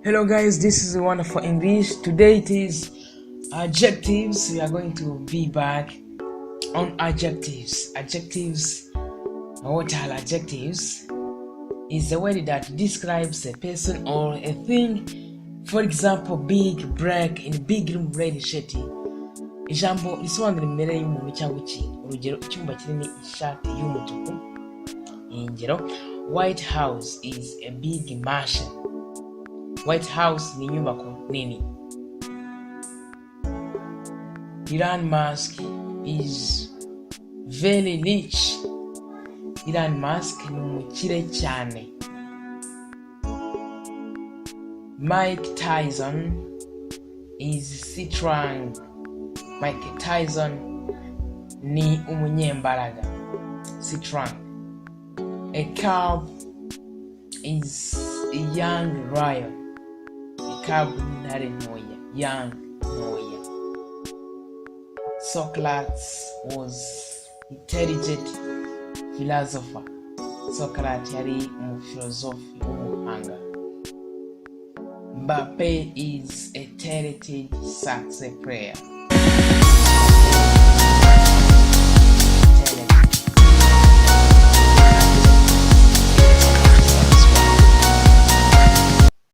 Hello guys, this is Wonderful English. Today it is adjectives. We are going to be back on adjectives. Adjectives, what are adjectives? Is a word that describes a person or a thing. For example, big, black, in big room, red shirt. Ijambo risobanura imimerere y'umuntu cyangwa ikintu. Urugero, icyumba kirimo ishati y'umutuku. Ingero, White House is a big mansion. White House ni nyubako nini. Elon Musk is very rich. Elon Musk ni umukire cyane. Mike Tyson is strong. Mike Tyson ni umunyembaraga. Strong. A cow is a young lion. Cab ntare ntoya, young ntoya. Socrates was intelligent philosopher. Socrates yari umufilozofi w'umuhanga. Mbappe is a talented success player.